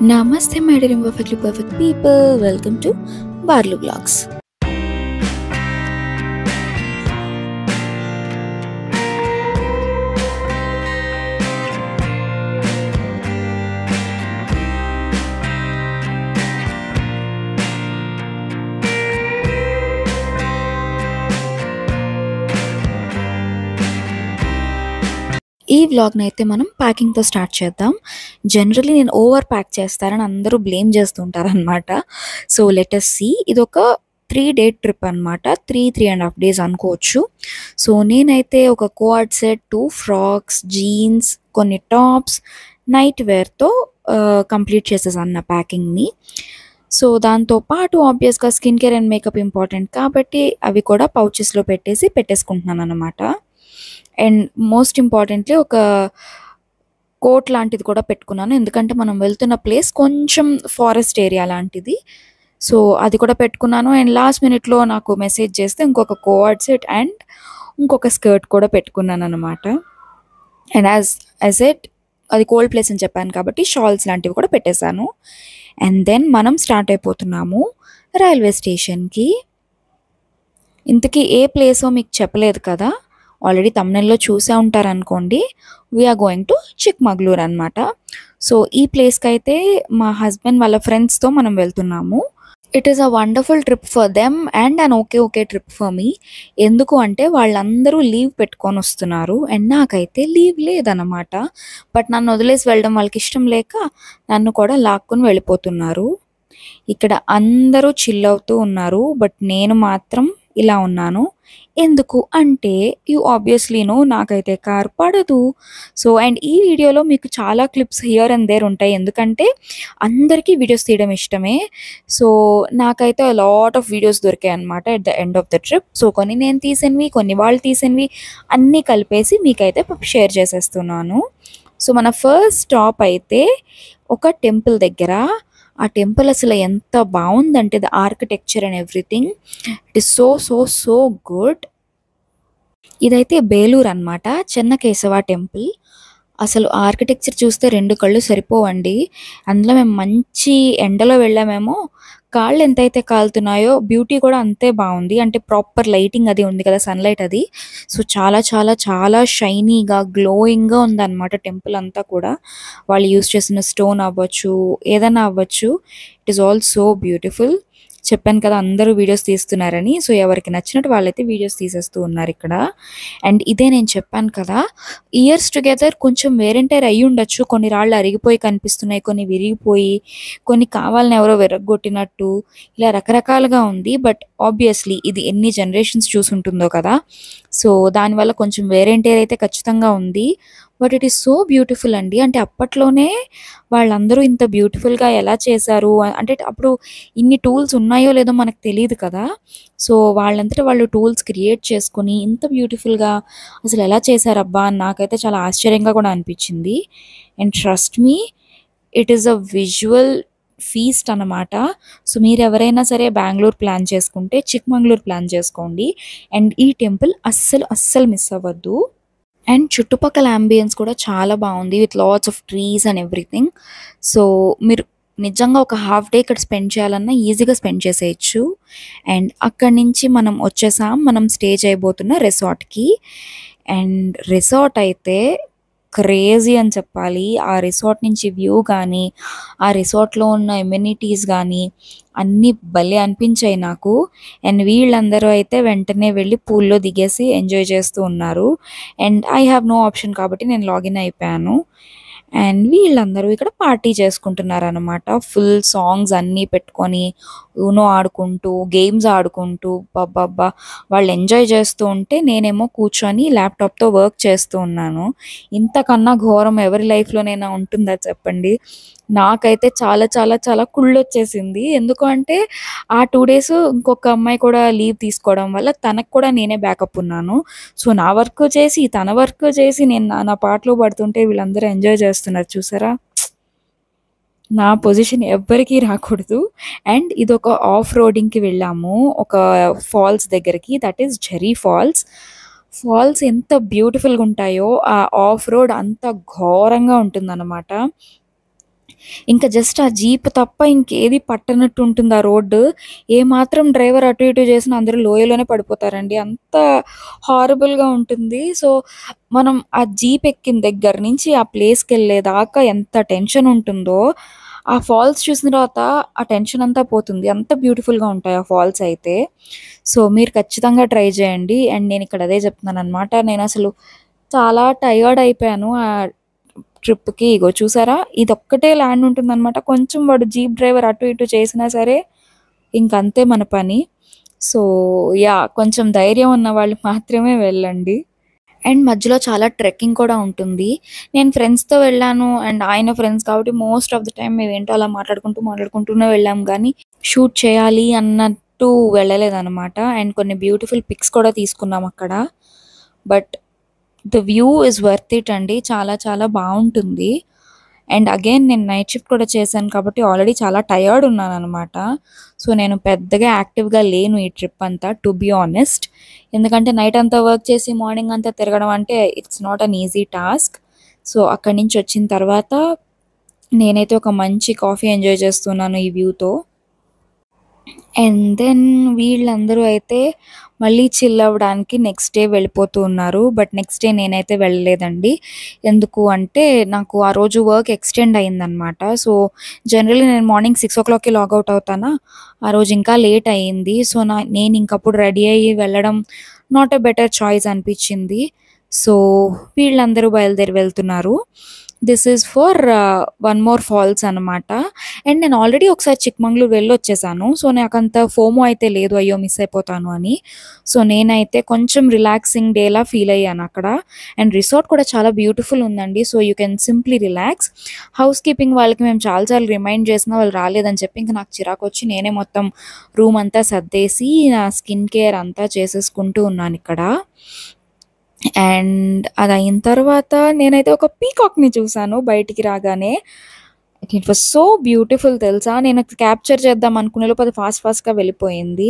Namaste, my dear imperfectly perfect people. Welcome to Barlu Vlogs. ఈ వ్లాగ్ని అయితే మనం ప్యాకింగ్తో స్టార్ట్ చేద్దాం. జనరల్లీ నేను ఓవర్ ప్యాక్ చేస్తారని అందరూ బ్లేమ్ చేస్తుంటారనమాట. So let us see. ఇది ఒక 3-day ట్రిప్ అనమాట. 3.5 days అనుకోవచ్చు. సో నేనైతే ఒక కోఆర్డ్ సెట్, 2 ఫ్రాక్స్, జీన్స్, కొన్ని టాప్స్, నైట్ వేర్తో కంప్లీట్ చేసేసాను నా ప్యాకింగ్ని. సో దాంతో పాటు ఆబ్వియస్గా skin care and makeup important కాబట్టి అవి కూడా పౌచెస్లో పెట్టేసుకుంటున్నాను అనమాట. అండ్ మోస్ట్ ఇంపార్టెంట్లీ ఒక కోట్ లాంటిది కూడా పెట్టుకున్నాను, ఎందుకంటే మనం వెళ్తున్న ప్లేస్ కొంచెం ఫారెస్ట్ ఏరియా లాంటిది. సో అది కూడా పెట్టుకున్నాను. అండ్ లాస్ట్ మినిట్లో నాకు మెసేజ్ చేస్తే ఇంకొక కోఆర్డ్ సెట్ అండ్ ఇంకొక స్కర్ట్ కూడా పెట్టుకున్నాను అనమాట. అండ్ యాజ్ ఎట్ అది కోల్డ్ ప్లేస్ అని చెప్పాను కాబట్టి షాల్స్ లాంటివి కూడా పెట్టేశాను. అండ్ దెన్ మనం స్టార్ట్ అయిపోతున్నాము రైల్వే స్టేషన్కి. ఇంతకీ ఏ ప్లేసో మీకు చెప్పలేదు కదా, ఆల్రెడీ తమిళలో చూసే ఉంటారనుకోండి. వీఆర్ గోయింగ్ టు చిక్మగళూరు అనమాట. సో ఈ ప్లేస్కి అయితే మా హస్బెండ్ వాళ్ళ ఫ్రెండ్స్తో మనం వెళ్తున్నాము. It is a wonderful trip for them and an okay trip for me. ఎందుకు అంటే వాళ్ళందరూ లీవ్ పెట్టుకొని వస్తున్నారు అండ్ నాకైతే లీవ్ లేదన్నమాట. బట్ నన్ను వదిలేసి వెళ్ళడం వాళ్ళకి ఇష్టం లేక నన్ను కూడా లాక్కొని వెళ్ళిపోతున్నారు. ఇక్కడ అందరూ చిల్ అవుతూ ఉన్నారు, బట్ నేను మాత్రం ఇలా ఉన్నాను. ఎందుకు అంటే యూ ఆబ్వియస్లీ నో, నాకైతే కార్ పడదు. సో అండ్ ఈ వీడియోలో మీకు చాలా క్లిప్స్ హియర్ అండ్ దేర్ ఉంటాయి, ఎందుకంటే అందరికీ వీడియోస్ తీయడం ఇష్టమే. సో నాకైతే లాట్ ఆఫ్ వీడియోస్ దొరికాయి అనమాట at the end of the trip. So కొన్ని నేను తీసినవి, కొన్ని వాళ్ళు తీసినవి అన్నీ కలిపేసి మీకైతే షేర్ చేసేస్తున్నాను. సో మన ఫస్ట్ స్టాప్ అయితే ఒక టెంపుల్ దగ్గర. ఆ టెంపుల్ అసలు ఎంత బాగుందంటే the architecture and everything, it is so good. ఇదైతే బేలూరు అనమాట, చెన్నకేశవ టెంపుల్. అసలు ఆర్కిటెక్చర్ చూస్తే 2 కళ్ళు సరిపోవండి. అందులో మేము మంచి ఎండలో వెళ్ళామేమో, కాళ్ళు ఎంతైతే కాలుతున్నాయో బ్యూటీ కూడా అంతే బాగుంది. అంటే ప్రాపర్ లైటింగ్ అది ఉంది కదా, సన్లైట్ అది. సో చాలా షైనీగా గ్లోయింగ్గా ఉందన్నమాట టెంపుల్ అంతా కూడా. వాళ్ళు యూస్ చేసిన స్టోన్ అవ్వచ్చు, ఏదైనా అవ్వచ్చు, it is all so beautiful. చెప్పాను కదా అందరూ వీడియోస్ తీస్తున్నారని. సో ఎవరికి నచ్చినట్టు వాళ్ళైతే వీడియోస్ తీసేస్తూ ఉన్నారు ఇక్కడ. అండ్ ఇదే నేను చెప్పాను కదా, ఇయర్స్ టుగెదర్ కొంచెం వేరెంటైర్ అయ్యి ఉండొచ్చు. కొన్ని రాళ్ళు అరిగిపోయి కనిపిస్తున్నాయి, కొన్ని విరిగిపోయి, కొన్ని కావాలని ఎవరో విరగొట్టినట్టు, ఇలా రకరకాలుగా ఉంది. బట్ ఆబ్వియస్లీ ఇది ఎన్ని జనరేషన్స్ చూసుంటుందో కదా, సో దానివల్ల కొంచెం వేరెంటైర్ అయితే ఖచ్చితంగా ఉంది. But it is so beautiful అండి. అంటే అప్పట్లోనే వాళ్ళందరూ ఇంత బ్యూటిఫుల్గా ఎలా చేశారు అంటే, అప్పుడు ఇన్ని టూల్స్ ఉన్నాయో లేదో మనకు తెలియదు కదా. సో వాళ్ళంతటా వాళ్ళు టూల్స్ క్రియేట్ చేసుకొని ఇంత బ్యూటిఫుల్గా అసలు ఎలా చేశారబ్బా అని నాకైతే చాలా ఆశ్చర్యంగా కూడా అనిపించింది. And trust me, it is a visual feast అనమాట. సో మీరు ఎవరైనా సరే బెంగళూరు ప్లాన్ చేసుకుంటే చిక్మంగళూరు ప్లాన్ చేసుకోండి. అండ్ ఈ టెంపుల్ అస్సలు మిస్ అవ్వద్దు. అండ్ చుట్టుపక్కల అంబియన్స్ కూడా చాలా బాగుంది, with lots of trees and everything. So మీరు నిజంగా ఒక హాఫ్ డే ఇక్కడ స్పెండ్ చేయాలన్నా ఈజీగా స్పెండ్ చేసేయచ్చు. అండ్ అక్కడి నుంచి మనం స్టే చేయబోతున్న రిసార్ట్కి. అండ్ రిసార్ట్ అయితే క్రేజీ అని చెప్పాలి. ఆ రిసార్ట్ నుంచి వ్యూ కానీ, ఆ రిసార్ట్లో ఉన్న ఎమ్యూనిటీస్ కానీ అన్నీ భలే అనిపించాయి నాకు. అండ్ వీళ్ళందరూ అయితే వెంటనే వెళ్ళి పూల్లో దిగేసి ఎంజాయ్ చేస్తూ ఉన్నారు. And I have no option కాబట్టి నేను లాగిన్ అయిపోయాను. అండ్ వీళ్ళందరూ ఇక్కడ పార్టీ చేసుకుంటున్నారు అనమాట. ఫుల్ సాంగ్స్ అన్నీ పెట్టుకొని యూనో ఆడుకుంటూ, గేమ్స్ ఆడుకుంటూ, బాబ్బా వాళ్ళు ఎంజాయ్ చేస్తూ ఉంటే నేనేమో కూర్చొని ల్యాప్టాప్తో వర్క్ చేస్తూ ఉన్నాను. ఇంతకన్నా ఘోరం ఎవరి లైఫ్లోనైనా ఉంటుందా చెప్పండి. నాకైతే చాలా కుళ్ళొచ్చేసింది. ఎందుకు అంటే ఆ 2 days ఇంకొక అమ్మాయి కూడా లీవ్ తీసుకోవడం వల్ల తనకు కూడా నేనే బ్యాకప్ ఉన్నాను. సో నా వర్క్ చేసి, తన వర్క్ చేసి, నేను నా పాటలు పడుతుంటే వీళ్ళందరూ ఎంజాయ్ చేస్తున్నారు చూసారా. నా పొజిషన్ ఎవ్వరికీ రాకూడదు. అండ్ ఇదొక ఆఫ్ రోడింగ్కి వెళ్ళాము, ఒక ఫాల్స్ దగ్గరికి, దట్ ఈస్ ఝరీ ఫాల్స్ ఎంత బ్యూటిఫుల్గా ఉంటాయో ఆ ఆఫ్ రోడ్ అంత ఘోరంగా ఉంటుందన్నమాట. ఇంకా జస్ట్ ఆ జీప్ తప్ప ఇంకేది పట్టనట్టు ఉంటుంది ఆ రోడ్డు. ఏమాత్రం డ్రైవర్ అటు ఇటు చేసినా అందరూ లోయలోనే పడిపోతారండి. అంత హారబుల్‌గా ఉంటుంది. సో, మనం ఆ జీప్ ఎక్కిన దగ్గర నుంచి ఆ ప్లేస్‌కెళ్ళేదాకా ఎంత టెన్షన్ ఉంటుందో, ఆ ఫాల్స్ చూసిన తర్వాత ఆ టెన్షన్ అంతా పోతుంది. అంత బ్యూటిఫుల్‌గా ఉంటాయి ఆ ఫాల్స్ అయితే. సో, మీరు ఖచ్చితంగా ట్రై చేయండి. అండ్ నేనిక్కడ అదే చెప్తున్నాననమాట. నేనసలు చాలా టయర్డ్ అయిపోయాను. ట్రిప్‌కి. ఇగో చూసారా? ఇదొక్కటే ల్యాండ్ ఉంటుందనమాట. కొంచెం వాడు జీప్ డ్రైవర్ అటు ఇటు చేసినా సరే ఇంకంతే మన పని. So, yeah! కొంచెం ధైర్యం ఉన్న వాళ్ళు మాత్రమే వెళ్ళండి. అండ్ మధ్యలో చాలా ట్రెక్కింగ్ కూడా ఉంటుంది. నేను ఫ్రెండ్స్‌తో వెళ్ళాను అండ్ ఆయన ఫ్రెండ్స్ కాబట్టి మోస్ట్ ఆఫ్ ద టైమ్ మేమేంటో అలా మాట్లాడుకుంటూనే వెళ్ళాం గానీ, షూట్ చేయాలి అన్నట్టు వెళ్ళలేదనమాట. అండ్ కొన్ని బ్యూటిఫుల్ పిక్స్ కూడా తీసుకున్నాం అక్కడ. But the view is worth it అండి. చాలా చాలా బావుంటుంది. అండ్ అగైన్ నేను నైట్ షిఫ్ట్ కూడా చేశాను కాబట్టి ఆల్రెడీ చాలా టయర్డ్ ఉన్నాననమాట. సో, నేను పెద్దగా యాక్టివ్‌గా లేను ఈ ట్రిప్ అంతా టు బీ ఆనెస్ట్. ఎందుకంటే నైట్ అంతా వర్క్ చేసి మార్నింగ్ అంతా తిరగడం అంటే it's not an easy task. So, అక్కడి నుంచి వచ్చిన తర్వాత నేనైతే ఒక మంచి కాఫీ ఎంజాయ్ చేస్తున్నాను ఈ వ్యూతో. అండ్ దెన్ వీళ్ళందరూ అయితే మళ్ళీ చిల్ అవ్వడానికి నెక్స్ట్ డే వెళ్ళిపోతూ ఉన్నారు. బట్ నెక్స్ట్ డే నేనైతే వెళ్ళలేదండి. ఎందుకు అంటే నాకు ఆ రోజు వర్క్ ఎక్స్టెండ్ అయిందనమాట. సో, జనరల్లీ నేను మార్నింగ్ 6:00కి లాగౌట్ అవుతానా, ఆ రోజు ఇంకా లేట్ అయింది. సో, నేను ఇంకప్పుడు రెడీ అయ్యి వెళ్ళడం నాట్ ఎ బెటర్ చాయిస్ అనిపించింది. సో, వీళ్ళందరూ బయలుదేరి వెళ్తున్నారు. This is for one more falls అనమాట. అండ్ నేను ఆల్రెడీ ఒకసారి చిక్మంగళూరు వెళ్ళొచ్చేసాను. సో, నాకంత ఫోమో అయితే లేదు అయ్యో! మిస్ అయిపోతాను అని. సో, నేనైతే కొంచెం రిలాక్సింగ్ డేలా ఫీల్ అయ్యాను అక్కడ. అండ్ రిసార్ట్ కూడా చాలా బ్యూటిఫుల్ ఉందండి. So, you can simply relax. House keeping వాళ్ళకి మేము చాలా సార్లు రిమైండ్ చేసినా వాళ్ళు రాలేదని చెప్పి ఇంక నాకు చిరాకొచ్చి నేనే మొత్తం రూమ్ అంతా సర్దేసి నా స్కిన్ కేర్ అంతా చేసేసుకుంటూ ఉన్నానిక్కడ. అండ్ అదయిన తర్వాత నేనైతే ఒక పీకాక్‌ని చూసాను బయటికి రాగానే. ఇట్ వాస్ సో బ్యూటిఫుల్ తెలుసా! నేను క్యాప్చర్ చేద్దాం అనుకునే లోపు అది ఫాస్ట్‌గా వెళ్ళిపోయింది.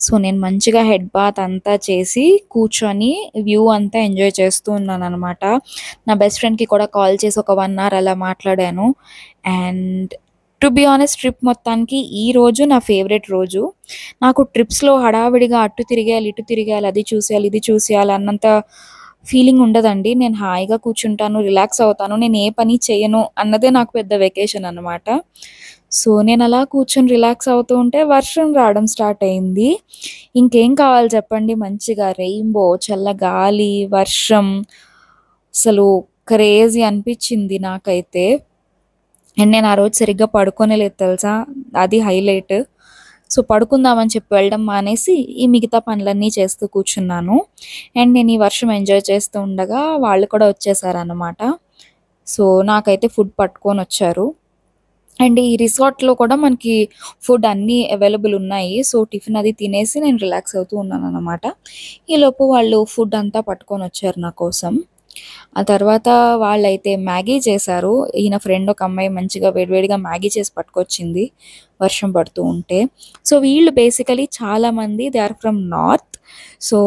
సో, నేను మంచిగా హెడ్ బాత్ అంతా చేసి కూర్చొని వ్యూ అంతా ఎంజాయ్ చేస్తూ ఉన్నాననమాట. నా బెస్ట్ ఫ్రెండ్‌కి కూడా కాల్ చేసి ఒక 1 అవర్ అలా మాట్లాడాను. And to be honest trip మొత్తానికి ఈ రోజు నా ఫేవరెట్ రోజు. నాకు ట్రిప్స్‌లో హడావిడిగా అటు తిరిగేయాలి, ఇటు తిరిగేయాలి, అది చూసేయాలి, ఇది చూసేయాలి అన్నంత ఫీలింగ్ ఉండదండి. నేను హాయిగా కూర్చుంటాను, రిలాక్స్ అవుతాను. నేను ఏ పని చేయను అన్నదే నాకు పెద్ద వెకేషన్ అనమాట. సో, నేనలా కూర్చొని రిలాక్స్ అవుతూ ఉంటే వర్షం రావడం స్టార్ట్ అయింది. ఇంకేం కావాలి చెప్పండి? మంచిగా రెయిన్‌బో, చల్ల గాలి, వర్షం అసలు క్రేజీ అనిపిచ్చింది నాకైతే. అండ్ నేను ఆ రోజు సరిగ్గా పడుకోనే లేదు తెలుసా! అది హైలైట్. సో, పడుకుందామని చెప్పి వెళ్ళడం మానేసి ఈ మిగతా పనులన్నీ చేస్తూ కూర్చున్నాను. అండ్ నేను ఈ వర్షం ఎంజాయ్ చేస్తూ ఉండగా వాళ్ళు కూడా వచ్చేసారనమాట. సో, నాకైతే ఫుడ్ పట్టుకొనొచ్చారు. అండ్ ఈ రిసార్ట్‌లో కూడా మనకి ఫుడ్ అన్నీ అవైలబుల్ ఉన్నాయి. సో, టిఫిన్ అది తినేసి నేను రిలాక్స్ అవుతూ ఉన్నాననమాట. ఈలోపు వాళ్ళు ఫుడ్ అంతా పట్టుకొనొచ్చారు నా కోసం. ఆ తర్వాత వాళ్ళైతే మ్యాగీ చేశారు. ఈయన ఫ్రెండ్ ఒక అమ్మాయి మంచిగా వేడివేడిగా మ్యాగీ చేసి పట్టుకొచ్చింది వర్షం పడుతూ ఉంటే. సో, వీళ్ళు బేసికలీ చాలామంది they are from north. So,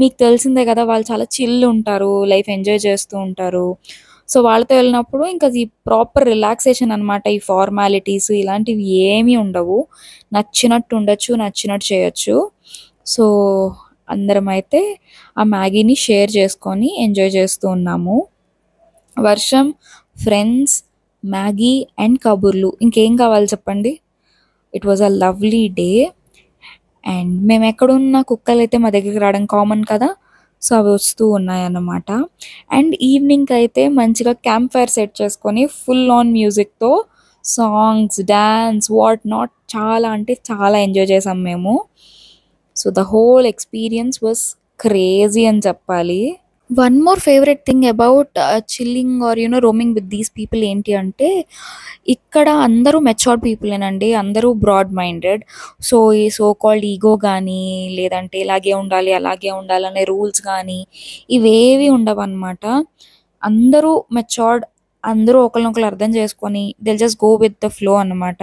మీకు తెలిసిందే కదా! వాళ్ళు చాలా చిల్ ఉంటారు. లైఫ్ ఎంజాయ్ చేస్తూ ఉంటారు. సో, వాళ్ళతో వెళ్ళినప్పుడు ఇంక అది ప్రాపర్ రిలాక్సేషన్ అనమాట. ఈ ఫార్మాలిటీస్ ఇలాంటివి ఏమీ ఉండవు. నచ్చినట్టు ఉండొచ్చు, నచ్చినట్టు చేయొచ్చు. సో, అందరమైతే ఆ మ్యాగీని షేర్ చేసుకొని ఎంజాయ్ చేస్తూ ఉన్నాము. వర్షం, ఫ్రెండ్స్, మ్యాగీ అండ్ కబుర్లు ఇంకేం కావాలి చెప్పండి? It was a lovely day. And మేమెక్కడున్న కుక్కలైతే మా దగ్గరికి రావడం కామన్ కదా! సో, అవి వస్తూ ఉన్నాయన్నమాట. అండ్ ఈవినింగ్‌కైతే మంచిగా క్యాంప్ ఫైర్ సెట్ చేసుకొని ఫుల్ ఆన్ మ్యూజిక్‌తో సాంగ్స్, డాన్స్ వాట్ నాట్ చాలా అంటే చాలా ఎంజాయ్ చేసాం మేము. So, the whole experience was crazy అని చెప్పాలి. One more favourite thing about chilling or roaming with these people ఏంటి అంటే, ఇక్కడ అందరూ మెచ్యూర్డ్ పీపులేనండి. అందరూ బ్రాడ్ మైండెడ్. సో, ఈ సో కాల్డ్ ఈగో గానీ, లేదంటే ఇలాగే ఉండాలి, అలాగే ఉండాలనే రూల్స్ గానీ, ఇవేవి ఉండవనమాట. అందరూ మెచ్యూర్డ్. అందరూ ఒకళ్ళనొకళ్ళు అర్థం చేసుకొని they'll just go with the flow అనమాట.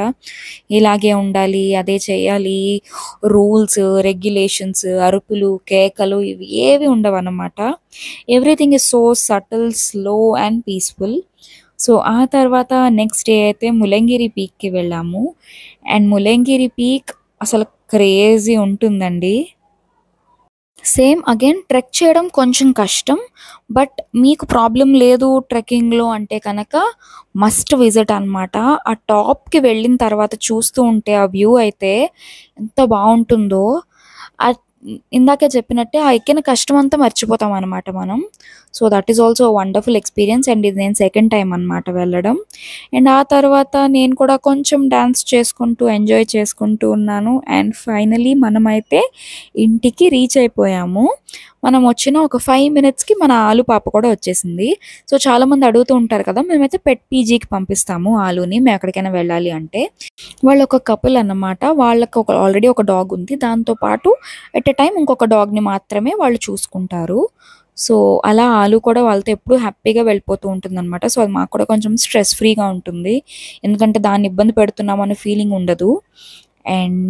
ఇలాగే ఉండాలి, అదే చేయాలి, రూల్స్, రెగ్యులేషన్స్, అరుపులు, కేకలు ఇవి ఏవి ఉండవనమాట. Everything is so subtle, slow and peaceful. So, ఆ తర్వాత నెక్స్ట్ డే అయితే ములంగిరి పీక్‌కి వెళ్ళాము. అండ్ ములంగిరి పీక్ అసలు క్రేజీ ఉంటుందండి. సేమ్ అగైన్ ట్రెక్ చేయడం కొంచెం కష్టం. బట్ మీకు ప్రాబ్లమ్ లేదు ట్రెక్కింగ్‌లో అంటే కనక మస్ట్ విజిట్ అనమాట. ఆ టాప్‌కి వెళ్ళిన తర్వాత చూస్తూ ఉంటే ఆ వ్యూ అయితే ఎంత బావుంటుందో. ఆహ్, ఇందాకే చెప్పినట్టే ఆ ఎక్కిన కష్టమంతా మర్చిపోతామనమాట మనం. So, that is also wonderful experience and ఇది నేను సెకండ్ టైమ్ అనమాట వెళ్ళడం. అండ్ ఆ తర్వాత నేను కూడా కొంచెం డాన్స్ చేసుకుంటూ, ఎంజాయ్ చేసుకుంటూ ఉన్నాను. అండ్ ఫైనల్లీ మనమైతే ఇంటికి రీచ్ అయిపోయాము. మనం వచ్చిన ఒక 5 మినిట్స్‌కి మన ఆలు పాప కూడా వచ్చేసింది. సో, చాలామంది అడుగుతూ ఉంటారు కదా! మేమైతే పెట్ పీజీకి పంపిస్తాము ఆలుని మేమెక్కడికైనా వెళ్ళాలి అంటే. వాళ్ళొక కపుల్ అన్నమాట. వాళ్ళకొక ఆల్రెడీ ఒక డాగ్ ఉంది. దాంతో పాటు ఎట్ ఎ టైమ్ ఇంకొక డాగ్‌ని మాత్రమే వాళ్ళు చూసుకుంటారు. సో, అలా ఆలు కూడా వాళ్ళతో ఎప్పుడూ హ్యాపీగా వెళ్ళిపోతూ ఉంటుందనమాట. సో, అది మాకు కూడా కొంచెం స్ట్రెస్ ఫ్రీగా ఉంటుంది. ఎందుకంటే దాన్ని ఇబ్బంది పెడుతున్నాం అనే ఫీలింగ్ ఉండదు. అండ్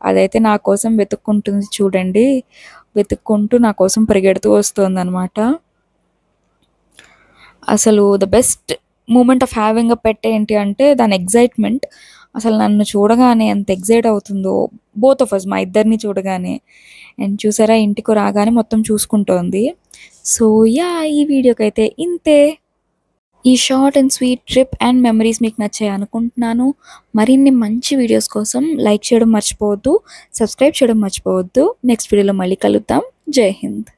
అదైతే నా కోసం వెతుక్కుంటుంది చూడండి. వెతుక్కుంటూ నా కోసం పరిగెడుతూ వస్తోందనమాట. అసలు the best moment of having a pet ఏంటి అంటే దాని ఎక్సైట్‌మెంట్. అసలు నన్ను చూడగానే ఎంత ఎక్సైట్ అవుతుందో బోత్ ఆఫ్ అస్ మా ఇద్దరిని చూడగానే. అండ్ చూసారా ఇంటికి రాగానే మొత్తం చూసుకుంటోంది. So, yeah! ఈ వీడియోకైతే ఇంతే. ఈ short and sweet trip and memories మీకు నచ్చాయి అనుకుంటున్నాను. మరిన్ని మంచి వీడియోస్ కోసం లైక్ చేయడం మర్చిపోవద్దు. సబ్స్క్రైబ్ చేయడం మర్చిపోవద్దు. నెక్స్ట్ వీడియోలో మళ్ళీ కలుద్దాం. జై హింద్.